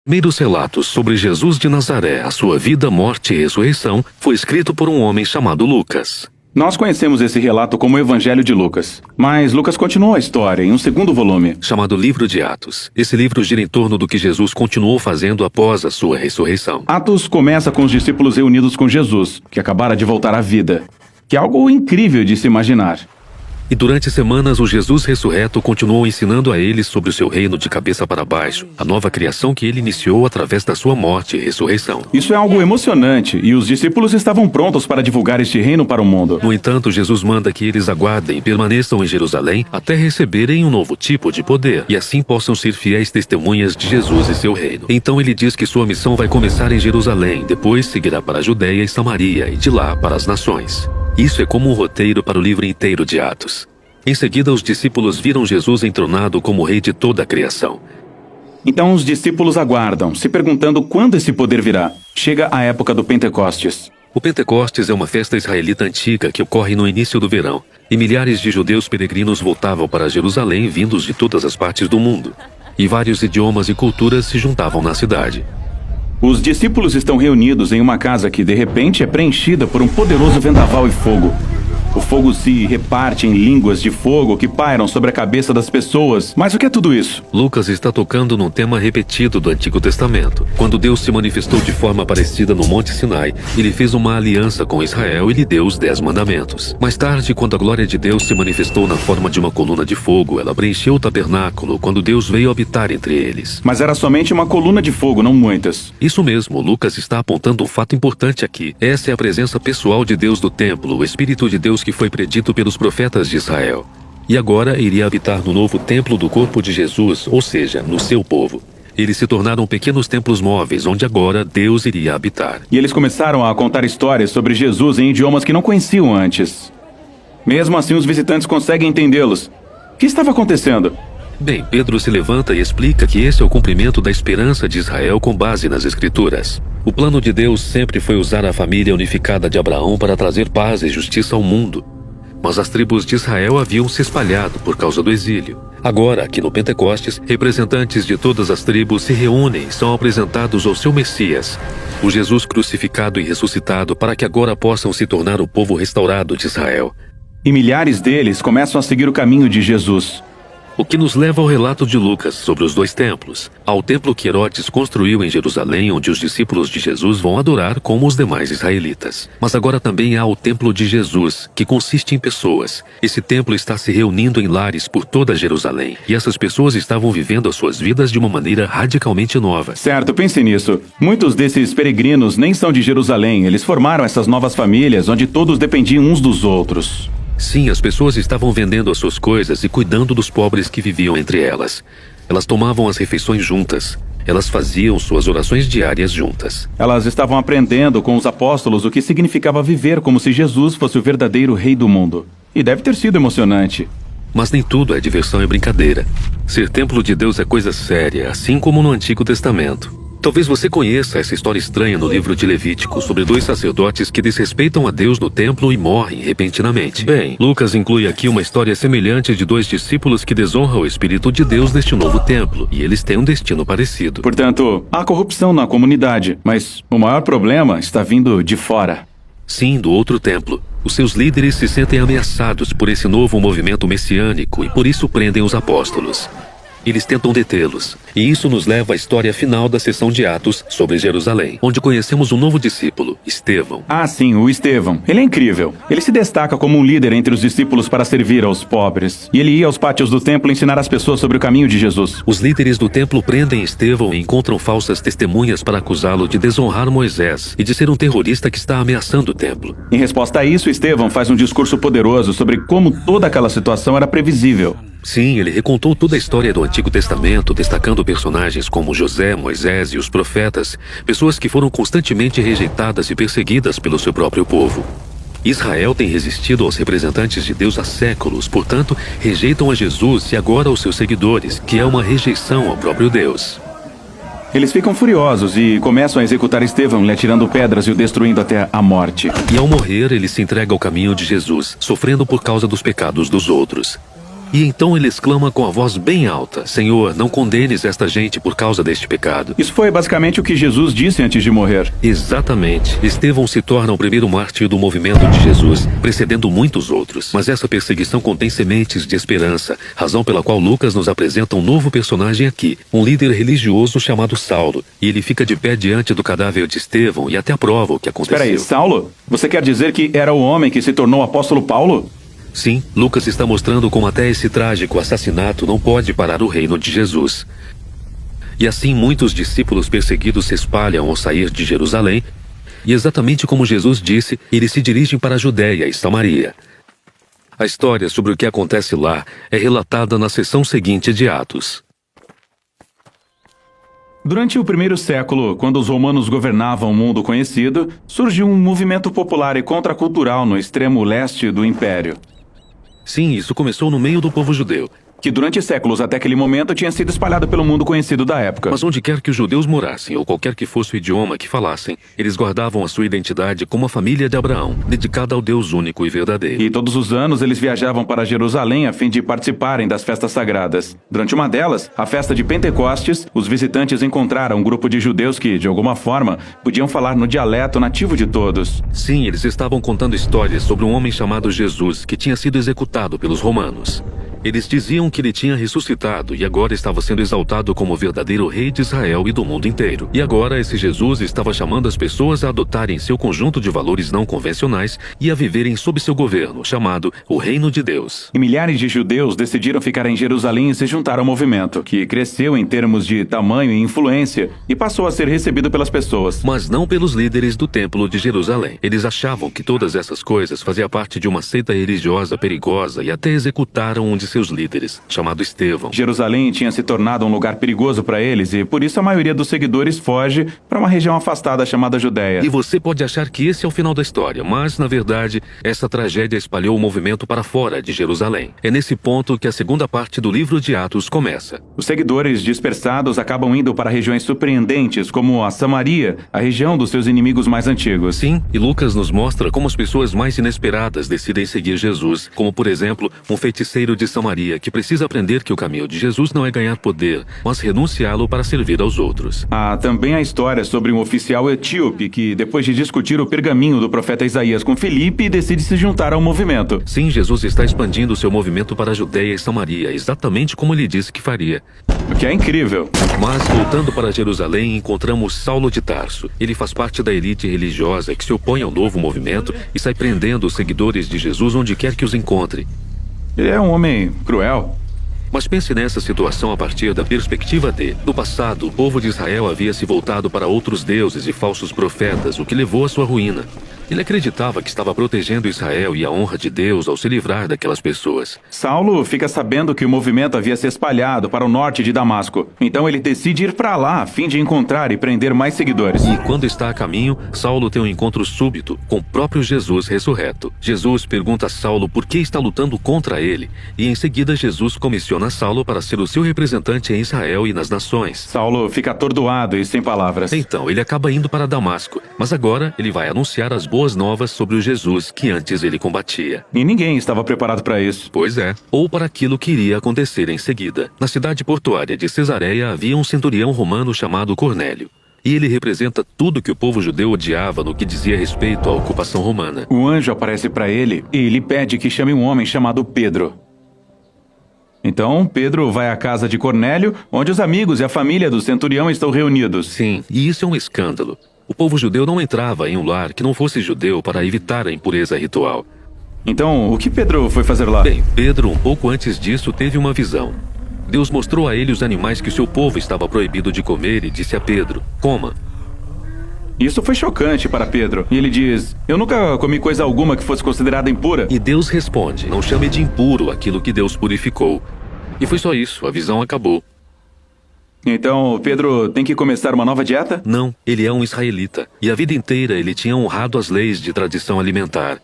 Primeiros relatos sobre Jesus de Nazaré, a sua vida, morte e ressurreição, foi escrito por um homem chamado Lucas. Nós conhecemos esse relato como o Evangelho de Lucas, mas Lucas continuou a história em um segundo volume, Chamado Livro de Atos. Esse livro gira em torno do que Jesus continuou fazendo após a sua ressurreição. Atos começa com os discípulos reunidos com Jesus, que acabara de voltar à vida, que é algo incrível de se imaginar. E durante semanas, o Jesus ressurreto continuou ensinando a eles sobre o seu reino de cabeça para baixo, a nova criação que ele iniciou através da sua morte e ressurreição. Isso é algo emocionante, e os discípulos estavam prontos para divulgar este reino para o mundo. No entanto, Jesus manda que eles aguardem e permaneçam em Jerusalém até receberem um novo tipo de poder, e assim possam ser fiéis testemunhas de Jesus e seu reino. Então ele diz que sua missão vai começar em Jerusalém, depois seguirá para a Judéia e Samaria, e de lá para as nações. Isso é como um roteiro para o livro inteiro de Atos. Em seguida, os discípulos viram Jesus entronado como rei de toda a criação. Então os discípulos aguardam, se perguntando quando esse poder virá. Chega a época do Pentecostes. O Pentecostes é uma festa israelita antiga que ocorre no início do verão, e milhares de judeus peregrinos voltavam para Jerusalém vindos de todas as partes do mundo, e vários idiomas e culturas se juntavam na cidade. Os discípulos estão reunidos em uma casa que, de repente, é preenchida por um poderoso vendaval e fogo. O fogo se reparte em línguas de fogo que pairam sobre a cabeça das pessoas. Mas o que é tudo isso? Lucas está tocando num tema repetido do Antigo Testamento. Quando Deus se manifestou de forma parecida no Monte Sinai, ele fez uma aliança com Israel e lhe deu os 10 mandamentos. Mais tarde, quando a glória de Deus se manifestou na forma de uma coluna de fogo, ela preencheu o tabernáculo quando Deus veio habitar entre eles. Mas era somente uma coluna de fogo, não muitas. Isso mesmo, Lucas está apontando um fato importante aqui. Essa é a presença pessoal de Deus do templo, o Espírito de Deus que foi predito pelos profetas de Israel. E agora iria habitar no novo templo do corpo de Jesus, ou seja, no seu povo. Eles se tornaram pequenos templos móveis, onde agora Deus iria habitar. E eles começaram a contar histórias sobre Jesus em idiomas que não conheciam antes. Mesmo assim, os visitantes conseguem entendê-los. O que estava acontecendo? Bem, Pedro se levanta e explica que esse é o cumprimento da esperança de Israel com base nas Escrituras. O plano de Deus sempre foi usar a família unificada de Abraão para trazer paz e justiça ao mundo. Mas as tribos de Israel haviam se espalhado por causa do exílio. Agora, aqui no Pentecostes, representantes de todas as tribos se reúnem e são apresentados ao seu Messias, o Jesus crucificado e ressuscitado, para que agora possam se tornar o povo restaurado de Israel. E milhares deles começam a seguir o caminho de Jesus. O que nos leva ao relato de Lucas sobre os 2 templos. Ao templo que Herodes construiu em Jerusalém, onde os discípulos de Jesus vão adorar como os demais israelitas. Mas agora também há o templo de Jesus, que consiste em pessoas. Esse templo está se reunindo em lares por toda Jerusalém. E essas pessoas estavam vivendo as suas vidas de uma maneira radicalmente nova. Certo, pense nisso. Muitos desses peregrinos nem são de Jerusalém. Eles formaram essas novas famílias, onde todos dependiam uns dos outros. Sim, as pessoas estavam vendendo as suas coisas e cuidando dos pobres que viviam entre elas. Elas tomavam as refeições juntas. Elas faziam suas orações diárias juntas. Elas estavam aprendendo com os apóstolos o que significava viver como se Jesus fosse o verdadeiro rei do mundo. E deve ter sido emocionante. Mas nem tudo é diversão e brincadeira. Ser templo de Deus é coisa séria, assim como no Antigo Testamento. Talvez você conheça essa história estranha no livro de Levítico sobre 2 sacerdotes que desrespeitam a Deus no templo e morrem repentinamente. Bem, Lucas inclui aqui uma história semelhante de 2 discípulos que desonram o Espírito de Deus neste novo templo, e eles têm um destino parecido. Portanto, há corrupção na comunidade, mas o maior problema está vindo de fora. Sim, do outro templo. Os seus líderes se sentem ameaçados por esse novo movimento messiânico e por isso prendem os apóstolos. Eles tentam detê-los. E isso nos leva à história final da sessão de Atos sobre Jerusalém, onde conhecemos um novo discípulo, Estevão. Ah, sim, o Estevão. Ele é incrível. Ele se destaca como um líder entre os discípulos para servir aos pobres. E ele ia aos pátios do templo ensinar as pessoas sobre o caminho de Jesus. Os líderes do templo prendem Estevão e encontram falsas testemunhas para acusá-lo de desonrar Moisés e de ser um terrorista que está ameaçando o templo. Em resposta a isso, Estevão faz um discurso poderoso sobre como toda aquela situação era previsível. Sim, ele recontou toda a história do Antigo Testamento, destacando personagens como José, Moisés e os profetas, pessoas que foram constantemente rejeitadas e perseguidas pelo seu próprio povo. Israel tem resistido aos representantes de Deus há séculos, portanto, rejeitam a Jesus e agora aos seus seguidores, que é uma rejeição ao próprio Deus. Eles ficam furiosos e começam a executar Estevão, lhe atirando pedras e o destruindo até a morte. E ao morrer, ele se entrega ao caminho de Jesus, sofrendo por causa dos pecados dos outros. E então ele exclama com a voz bem alta: Senhor, não condenes esta gente por causa deste pecado. Isso foi basicamente o que Jesus disse antes de morrer. Exatamente. Estevão se torna o primeiro mártir do movimento de Jesus, precedendo muitos outros. Mas essa perseguição contém sementes de esperança, razão pela qual Lucas nos apresenta um novo personagem aqui, um líder religioso chamado Saulo. E ele fica de pé diante do cadáver de Estevão e até aprova o que aconteceu. Espera aí, Saulo? Você quer dizer que era o homem que se tornou o apóstolo Paulo? Sim, Lucas está mostrando como até esse trágico assassinato não pode parar o reino de Jesus. E assim muitos discípulos perseguidos se espalham ao sair de Jerusalém, e exatamente como Jesus disse, eles se dirigem para a Judéia e Samaria. A história sobre o que acontece lá é relatada na seção seguinte de Atos. Durante o primeiro século, quando os romanos governavam o mundo conhecido, surgiu um movimento popular e contracultural no extremo leste do império, Sim, isso começou no meio do povo judeu. que durante séculos até aquele momento tinha sido espalhado pelo mundo conhecido da época. Mas onde quer que os judeus morassem, ou qualquer que fosse o idioma que falassem, eles guardavam a sua identidade como a família de Abraão, dedicada ao Deus único e verdadeiro. E todos os anos eles viajavam para Jerusalém a fim de participarem das festas sagradas. Durante uma delas, a festa de Pentecostes, os visitantes encontraram um grupo de judeus que, de alguma forma, podiam falar no dialeto nativo de todos. Sim, eles estavam contando histórias sobre um homem chamado Jesus, que tinha sido executado pelos romanos. Eles diziam que ele tinha ressuscitado e agora estava sendo exaltado como o verdadeiro rei de Israel e do mundo inteiro. E agora esse Jesus estava chamando as pessoas a adotarem seu conjunto de valores não convencionais e a viverem sob seu governo, chamado o Reino de Deus. E milhares de judeus decidiram ficar em Jerusalém e se juntar ao movimento, que cresceu em termos de tamanho e influência e passou a ser recebido pelas pessoas. Mas não pelos líderes do Templo de Jerusalém. Eles achavam que todas essas coisas faziam parte de uma seita religiosa perigosa e até executaram um de seus líderes, chamado Estevão. Jerusalém tinha se tornado um lugar perigoso para eles e por isso a maioria dos seguidores foge para uma região afastada chamada Judéia. E você pode achar que esse é o final da história, mas, na verdade, essa tragédia espalhou o movimento para fora de Jerusalém. É nesse ponto que a segunda parte do livro de Atos começa. Os seguidores dispersados acabam indo para regiões surpreendentes, como a Samaria, a região dos seus inimigos mais antigos. Sim, e Lucas nos mostra como as pessoas mais inesperadas decidem seguir Jesus, como, por exemplo, um feiticeiro de Samaria que precisa aprender que o caminho de Jesus não é ganhar poder, mas renunciá-lo para servir aos outros. Há também a história sobre um oficial etíope que, depois de discutir o pergaminho do profeta Isaías com Filipe, decide se juntar ao movimento. Sim, Jesus está expandindo seu movimento para a Judéia e Samaria, exatamente como ele disse que faria. O que é incrível. Mas, voltando para Jerusalém, encontramos Saulo de Tarso. Ele faz parte da elite religiosa que se opõe ao novo movimento e sai prendendo os seguidores de Jesus onde quer que os encontre. Ele é um homem cruel. Mas pense nessa situação a partir da perspectiva de: no passado, o povo de Israel havia se voltado para outros deuses e falsos profetas, o que levou à sua ruína. Ele acreditava que estava protegendo Israel e a honra de Deus ao se livrar daquelas pessoas. Saulo fica sabendo que o movimento havia se espalhado para o norte de Damasco. Então ele decide ir para lá a fim de encontrar e prender mais seguidores. E quando está a caminho, Saulo tem um encontro súbito com o próprio Jesus ressurreto. Jesus pergunta a Saulo por que está lutando contra ele, e em seguida Jesus comissiona Saulo para ser o seu representante em Israel e nas nações. Saulo fica atordoado e sem palavras. Então, ele acaba indo para Damasco, mas agora ele vai anunciar as boas novas sobre o Jesus que antes ele combatia. E ninguém estava preparado para isso. Pois é, ou para aquilo que iria acontecer em seguida. Na cidade portuária de Cesareia havia um centurião romano chamado Cornélio. E ele representa tudo que o povo judeu odiava no que dizia respeito à ocupação romana. O anjo aparece para ele e lhe pede que chame um homem chamado Pedro. Então, Pedro vai à casa de Cornélio, onde os amigos e a família do centurião estão reunidos. Sim, e isso é um escândalo. O povo judeu não entrava em um lar que não fosse judeu para evitar a impureza ritual. Então, o que Pedro foi fazer lá? Bem, Pedro, um pouco antes disso, teve uma visão. Deus mostrou a ele os animais que o seu povo estava proibido de comer e disse a Pedro: coma. Isso foi chocante para Pedro. E ele diz: eu nunca comi coisa alguma que fosse considerada impura. E Deus responde: não chame de impuro aquilo que Deus purificou. E foi só isso, a visão acabou. Então, Pedro tem que começar uma nova dieta? Não, ele é um israelita. E a vida inteira ele tinha honrado as leis de tradição alimentar.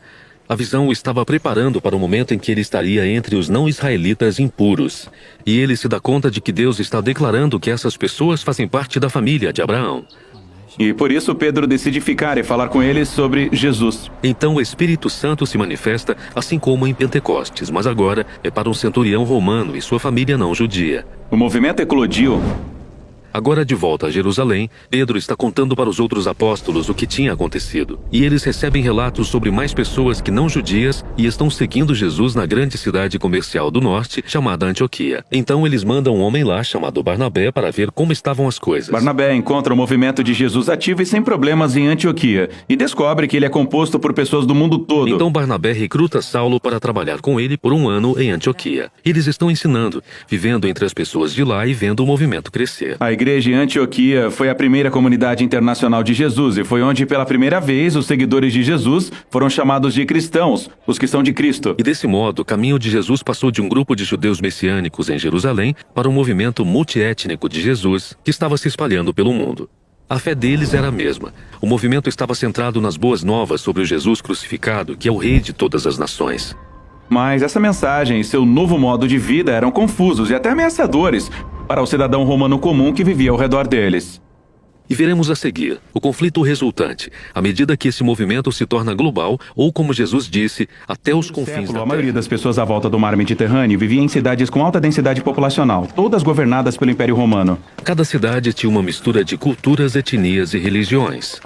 A visão o estava preparando para o momento em que ele estaria entre os não-israelitas impuros. E ele se dá conta de que Deus está declarando que essas pessoas fazem parte da família de Abraão. E por isso Pedro decide ficar e falar com eles sobre Jesus. Então o Espírito Santo se manifesta assim como em Pentecostes, mas agora é para um centurião romano e sua família não judia. O movimento eclodiu. Agora de volta a Jerusalém, Pedro está contando para os outros apóstolos o que tinha acontecido. E eles recebem relatos sobre mais pessoas que não judias e estão seguindo Jesus na grande cidade comercial do norte, chamada Antioquia. Então eles mandam um homem lá chamado Barnabé para ver como estavam as coisas. Barnabé encontra o movimento de Jesus ativo e sem problemas em Antioquia e descobre que ele é composto por pessoas do mundo todo. Então Barnabé recruta Saulo para trabalhar com ele por um ano em Antioquia. Eles estão ensinando, vivendo entre as pessoas de lá e vendo o movimento crescer. A igreja em Antioquia foi a primeira comunidade internacional de Jesus e foi onde pela primeira vez os seguidores de Jesus foram chamados de cristãos, os que são de Cristo. E desse modo, o caminho de Jesus passou de um grupo de judeus messiânicos em Jerusalém para um movimento multiétnico de Jesus que estava se espalhando pelo mundo. A fé deles era a mesma. O movimento estava centrado nas boas novas sobre o Jesus crucificado, que é o rei de todas as nações. Mas essa mensagem e seu novo modo de vida eram confusos e até ameaçadores para o cidadão romano comum que vivia ao redor deles. E veremos a seguir o conflito resultante, à medida que esse movimento se torna global, ou como Jesus disse, até os confins da A terra. maioria das pessoas à volta do mar Mediterrâneo vivia em cidades com alta densidade populacional, todas governadas pelo Império Romano. Cada cidade tinha uma mistura de culturas, etnias e religiões.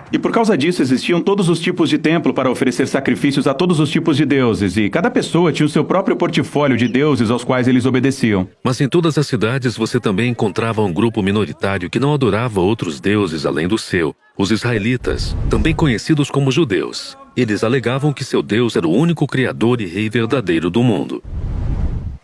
E por causa disso existiam todos os tipos de templo para oferecer sacrifícios a todos os tipos de deuses, e cada pessoa tinha o seu próprio portfólio de deuses aos quais eles obedeciam. Mas em todas as cidades você também encontrava um grupo minoritário que não adorava outros deuses além do seu, os israelitas, também conhecidos como judeus. Eles alegavam que seu Deus era o único criador e rei verdadeiro do mundo.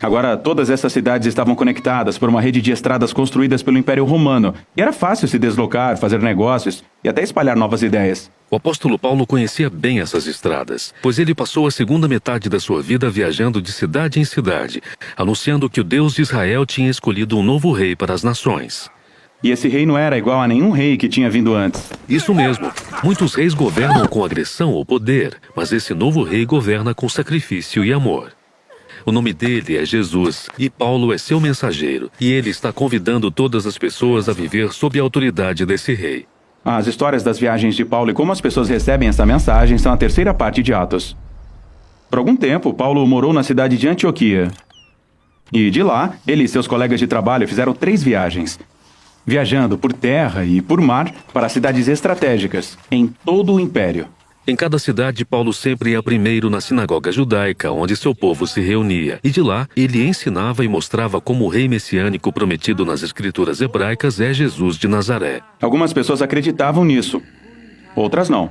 Agora, todas essas cidades estavam conectadas por uma rede de estradas construídas pelo Império Romano, e era fácil se deslocar, fazer negócios e até espalhar novas ideias. O apóstolo Paulo conhecia bem essas estradas, pois ele passou a segunda metade da sua vida viajando de cidade em cidade, anunciando que o Deus de Israel tinha escolhido um novo rei para as nações. E esse rei não era igual a nenhum rei que tinha vindo antes. Isso mesmo. Muitos reis governam com agressão ou poder, mas esse novo rei governa com sacrifício e amor. O nome dele é Jesus, e Paulo é seu mensageiro, e ele está convidando todas as pessoas a viver sob a autoridade desse rei. As histórias das viagens de Paulo e como as pessoas recebem essa mensagem são a terceira parte de Atos. Por algum tempo, Paulo morou na cidade de Antioquia. E de lá, ele e seus colegas de trabalho fizeram 3 viagens, viajando por terra e por mar para cidades estratégicas em todo o Império. Em cada cidade, Paulo sempre ia primeiro na sinagoga judaica, onde seu povo se reunia. E de lá, ele ensinava e mostrava como o rei messiânico prometido nas escrituras hebraicas é Jesus de Nazaré. Algumas pessoas acreditavam nisso, outras não.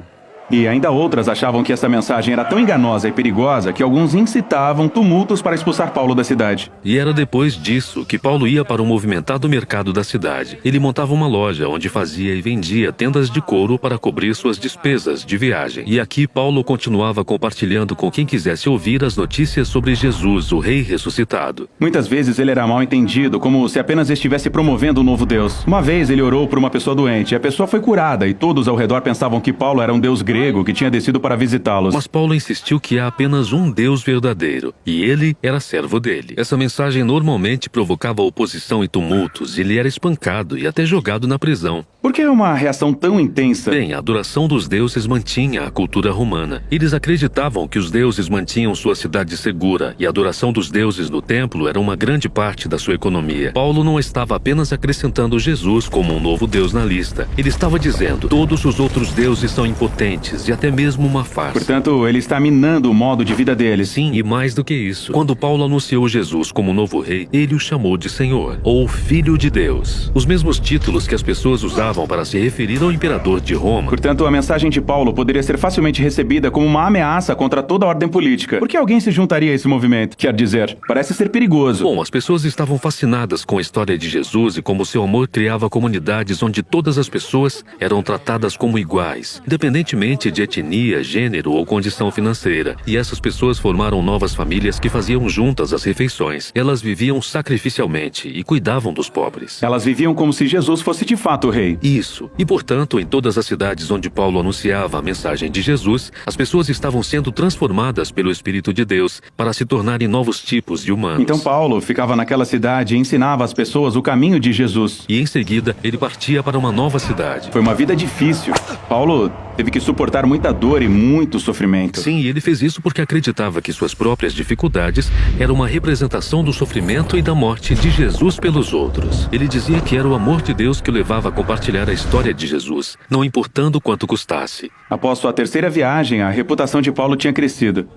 E ainda outras achavam que essa mensagem era tão enganosa e perigosa que alguns incitavam tumultos para expulsar Paulo da cidade. E era depois disso que Paulo ia para o movimentado mercado da cidade. Ele montava uma loja onde fazia e vendia tendas de couro para cobrir suas despesas de viagem. E aqui Paulo continuava compartilhando com quem quisesse ouvir as notícias sobre Jesus, o rei ressuscitado. Muitas vezes ele era mal entendido, como se apenas estivesse promovendo um novo Deus. Uma vez ele orou por uma pessoa doente, e a pessoa foi curada, e todos ao redor pensavam que Paulo era um deus grego que tinha descido para visitá-los. Mas Paulo insistiu que há apenas um Deus verdadeiro, e ele era servo dele. Essa mensagem normalmente provocava oposição e tumultos, e ele era espancado e até jogado na prisão. Por que uma reação tão intensa? Bem, a adoração dos deuses mantinha a cultura romana. Eles acreditavam que os deuses mantinham sua cidade segura, e a adoração dos deuses no templo era uma grande parte da sua economia. Paulo não estava apenas acrescentando Jesus como um novo Deus na lista. Ele estava dizendo, todos os outros deuses são impotentes, e até mesmo uma farsa. Portanto, ele está minando o modo de vida deles. Sim, e mais do que isso. Quando Paulo anunciou Jesus como novo rei, ele o chamou de Senhor, ou Filho de Deus. Os mesmos títulos que as pessoas usavam para se referir ao imperador de Roma. Portanto, a mensagem de Paulo poderia ser facilmente recebida como uma ameaça contra toda a ordem política. Por que alguém se juntaria a esse movimento? Quer dizer, parece ser perigoso. Bom, as pessoas estavam fascinadas com a história de Jesus e como seu amor criava comunidades onde todas as pessoas eram tratadas como iguais, independentemente de etnia, gênero ou condição financeira. E essas pessoas formaram novas famílias que faziam juntas as refeições. Elas viviam sacrificialmente e cuidavam dos pobres. Elas viviam como se Jesus fosse de fato o rei. Isso. E, portanto, em todas as cidades onde Paulo anunciava a mensagem de Jesus, as pessoas estavam sendo transformadas pelo Espírito de Deus para se tornarem novos tipos de humanos. Então Paulo ficava naquela cidade e ensinava às pessoas o caminho de Jesus. E em seguida, ele partia para uma nova cidade. Foi uma vida difícil. Paulo teve que suportar muita dor e muito sofrimento. Sim, e ele fez isso porque acreditava que suas próprias dificuldades eram uma representação do sofrimento e da morte de Jesus pelos outros. Ele dizia que era o amor de Deus que o levava a compartilhar a história de Jesus, não importando quanto custasse. Após sua terceira viagem, a reputação de Paulo tinha crescido.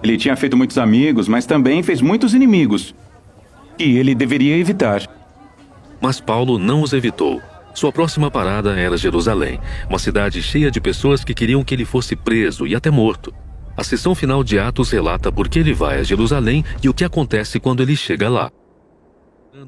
Ele tinha feito muitos amigos, mas também fez muitos inimigos, que ele deveria evitar. Mas Paulo não os evitou. Sua próxima parada era Jerusalém, uma cidade cheia de pessoas que queriam que ele fosse preso e até morto. A seção final de Atos relata por que ele vai a Jerusalém e o que acontece quando ele chega lá.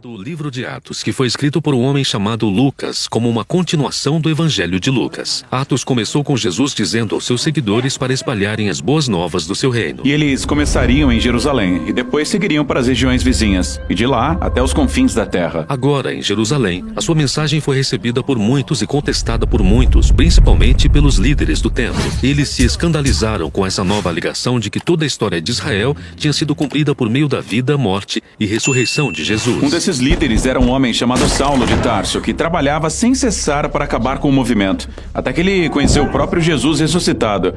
O livro de Atos, que foi escrito por um homem chamado Lucas, como uma continuação do Evangelho de Lucas. Atos começou com Jesus dizendo aos seus seguidores para espalharem as boas novas do seu reino. E eles começariam em Jerusalém, e depois seguiriam para as regiões vizinhas, e de lá até os confins da terra. Agora, em Jerusalém, a sua mensagem foi recebida por muitos e contestada por muitos, principalmente pelos líderes do templo. Eles se escandalizaram com essa nova alegação de que toda a história de Israel tinha sido cumprida por meio da vida, morte e ressurreição de Jesus. Esses líderes era um homem chamado Saulo de Tarso, que trabalhava sem cessar para acabar com o movimento, até que ele conheceu o próprio Jesus ressuscitado.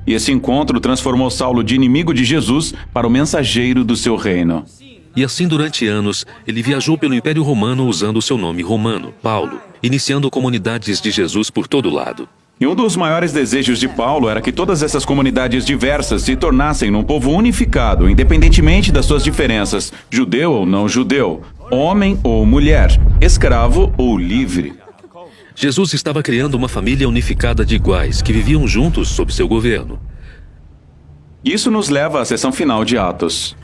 E esse encontro transformou Saulo de inimigo de Jesus para o mensageiro do seu reino. E assim, durante anos, ele viajou pelo Império Romano usando o seu nome romano, Paulo, iniciando comunidades de Jesus por todo lado. E um dos maiores desejos de Paulo era que todas essas comunidades diversas se tornassem num povo unificado, independentemente das suas diferenças, judeu ou não judeu, homem ou mulher, escravo ou livre. Jesus estava criando uma família unificada de iguais, que viviam juntos sob seu governo. Isso nos leva à seção final de Atos.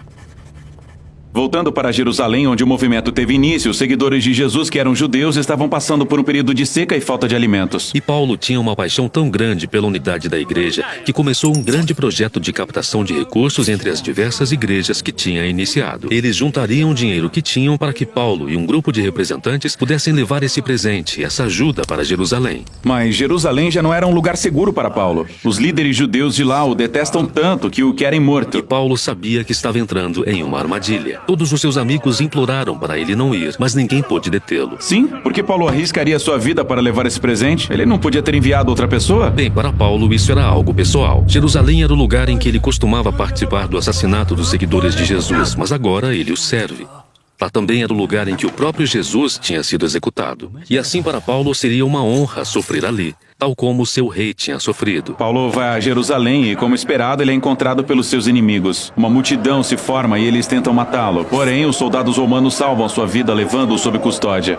Voltando para Jerusalém, onde o movimento teve início, os seguidores de Jesus, que eram judeus, estavam passando por um período de seca e falta de alimentos. E Paulo tinha uma paixão tão grande pela unidade da igreja que começou um grande projeto de captação de recursos entre as diversas igrejas que tinha iniciado. Eles juntariam o dinheiro que tinham para que Paulo e um grupo de representantes pudessem levar esse presente, essa ajuda para Jerusalém. Mas Jerusalém já não era um lugar seguro para Paulo. Os líderes judeus de lá o detestam tanto que o querem morto. E Paulo sabia que estava entrando em uma armadilha. Todos os seus amigos imploraram para ele não ir, mas ninguém pôde detê-lo. Sim, porque Paulo arriscaria sua vida para levar esse presente? Ele não podia ter enviado outra pessoa? Bem, para Paulo isso era algo pessoal. Jerusalém era o lugar em que ele costumava participar do assassinato dos seguidores de Jesus, mas agora ele os serve. Lá também era o lugar em que o próprio Jesus tinha sido executado. E assim para Paulo seria uma honra sofrer ali, tal como o seu rei tinha sofrido. Paulo vai a Jerusalém e, como esperado, ele é encontrado pelos seus inimigos. Uma multidão se forma e eles tentam matá-lo. Porém, os soldados romanos salvam sua vida, levando-o sob custódia.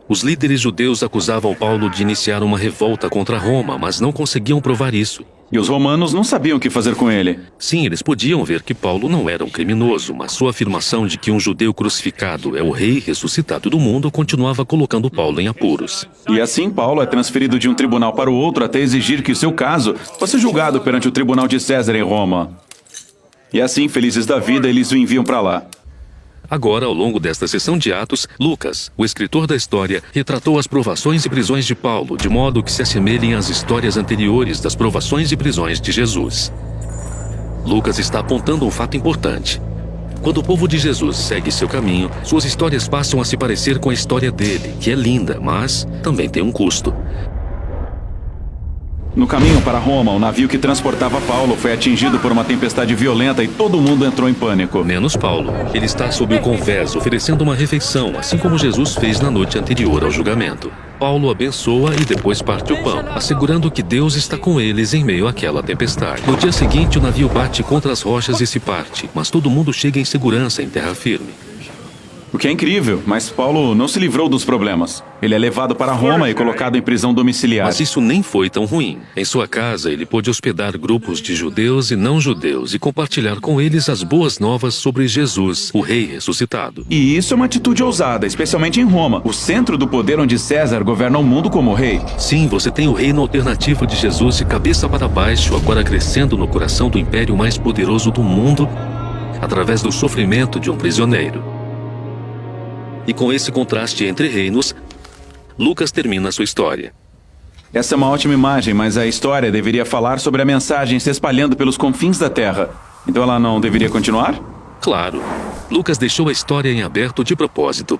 Os líderes judeus acusavam Paulo de iniciar uma revolta contra Roma, mas não conseguiam provar isso. E os romanos não sabiam o que fazer com ele. Sim, eles podiam ver que Paulo não era um criminoso, mas sua afirmação de que um judeu crucificado é o rei ressuscitado do mundo continuava colocando Paulo em apuros. E assim Paulo é transferido de um tribunal para o outro até exigir que o seu caso fosse julgado perante o tribunal de César em Roma. E assim, felizes da vida, eles o enviam para lá. Agora, ao longo desta sessão de Atos, Lucas, o escritor da história, retratou as provações e prisões de Paulo, de modo que se assemelhem às histórias anteriores das provações e prisões de Jesus. Lucas está apontando um fato importante. Quando o povo de Jesus segue seu caminho, suas histórias passam a se parecer com a história dele, que é linda, mas também tem um custo. No caminho para Roma, o navio que transportava Paulo foi atingido por uma tempestade violenta e todo mundo entrou em pânico. Menos Paulo. Ele está sob o convés, oferecendo uma refeição, assim como Jesus fez na noite anterior ao julgamento. Paulo abençoa e depois parte o pão, assegurando que Deus está com eles em meio àquela tempestade. No dia seguinte, o navio bate contra as rochas e se parte, mas todo mundo chega em segurança em terra firme. O que é incrível, mas Paulo não se livrou dos problemas. Ele é levado para Roma e colocado em prisão domiciliar. Mas isso nem foi tão ruim. Em sua casa, ele pôde hospedar grupos de judeus e não judeus e compartilhar com eles as boas novas sobre Jesus, o rei ressuscitado. E isso é uma atitude ousada, especialmente em Roma, o centro do poder onde César governa o mundo como rei. Sim, você tem o reino alternativo de Jesus de cabeça para baixo, agora crescendo no coração do império mais poderoso do mundo, através do sofrimento de um prisioneiro. E com esse contraste entre reinos, Lucas termina sua história. Essa é uma ótima imagem, mas a história deveria falar sobre a mensagem se espalhando pelos confins da Terra. Então ela não deveria continuar? Claro, Lucas deixou a história em aberto de propósito,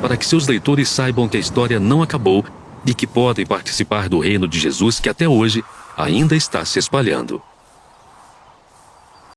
para que seus leitores saibam que a história não acabou e que podem participar do reino de Jesus que até hoje ainda está se espalhando.